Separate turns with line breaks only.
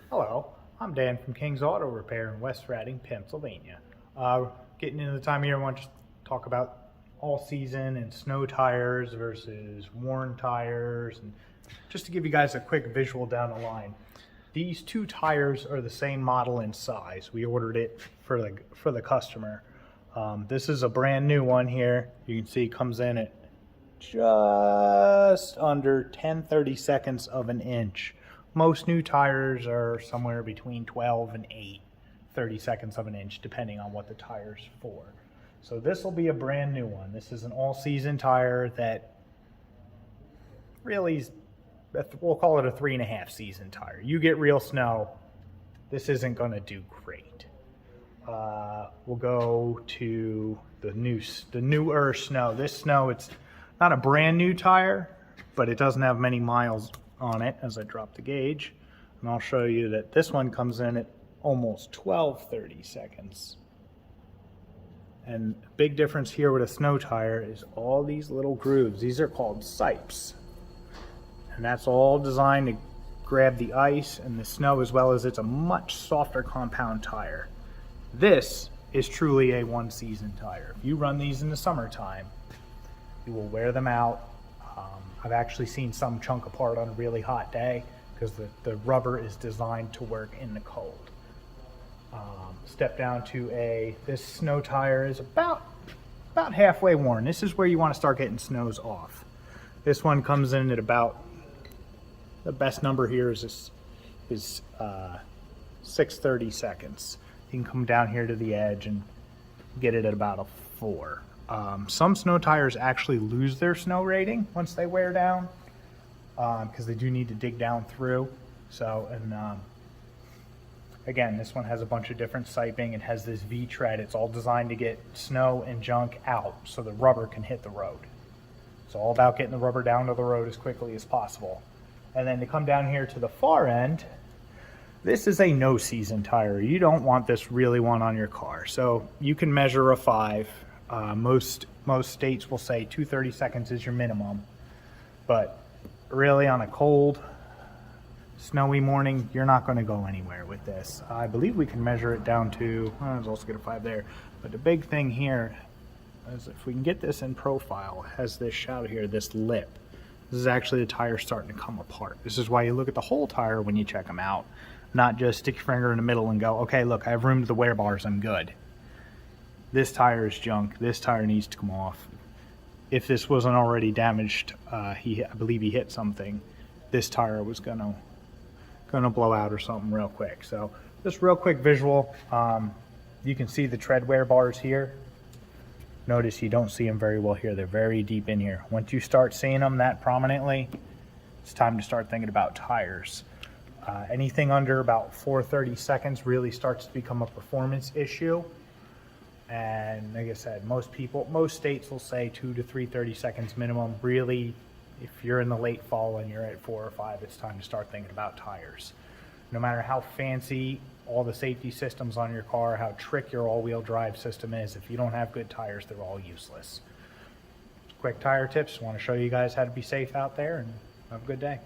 Hello, I'm Dan from King's Auto Repair in West Reading, Pennsylvania. Getting into the time of year, I want to talk about all season and snow tires versus worn tires, and just to give you guys a quick visual down the line. These two tires are the same model and size. We ordered it for the customer. This is a brand new one here. You can see it comes in at just under 10/32 of an inch. Most new tires are somewhere between 12 and 8/32 of an inch, depending on what the tire's for. So this will be a brand new one. This is an all-season tire that really is, we'll call it a 3.5 season tire. You get real snow, this isn't going to do great. We'll go to the newer snow. This snow, it's not a brand new tire, but it doesn't have many miles on it as I drop the gauge. And I'll show you that this one comes in at almost 12/32. And the big difference here with a snow tire is all these little grooves. These are called sipes. And that's all designed to grab the ice and the snow, as well as it's a much softer compound tire. This is truly a one-season tire. If you run these in the summertime, you will wear them out. I've actually seen some chunk apart on a really hot day because the rubber is designed to work in the cold. Step down to this snow tire is about halfway worn. This is where you want to start getting snows off. This one comes in at about, the best number here is 6/32. You can come down here to the edge and get it at about a 4. Some snow tires actually lose their snow rating once they wear down because they do need to dig down through. So, and again, this one has a bunch of different siping. It has this V-tread. It's all designed to get snow and junk out so the rubber can hit the road. It's all about getting the rubber down to the road as quickly as possible. And then to come down here to the far end, this is a no-season tire. You don't want this really one on your car. So you can measure a 5. Most states will say 2/32 is your minimum, but really on a cold, snowy morning, you're not going to go anywhere with this. I believe we can measure it down to, let's also get a 5 there, but the big thing here is if we can get this in profile, it has this shout here, this lip. This is actually the tire starting to come apart. This is why you look at the whole tire when you check them out, not just stick your finger in the middle and go, okay, look, I have room to the wear bars, I'm good. This tire is junk. This tire needs to come off. If this wasn't already damaged, I believe he hit something, this tire was gonna blow out or something real quick. So just real quick visual. You can see the tread wear bars here. Notice you don't see them very well here. They're very deep in here. Once you start seeing them that prominently, it's time to start thinking about tires. Anything under about 4/32 really starts to become a performance issue. And like I said, most states will say 2 to 3/32 minimum. Really, if you're in the late fall and you're at 4 or 5, it's time to start thinking about tires. No matter how fancy all the safety systems on your car, how trick your all-wheel drive system is, if you don't have good tires, they're all useless. Quick tire tips. Want to show you guys how to be safe out there, and have a good day.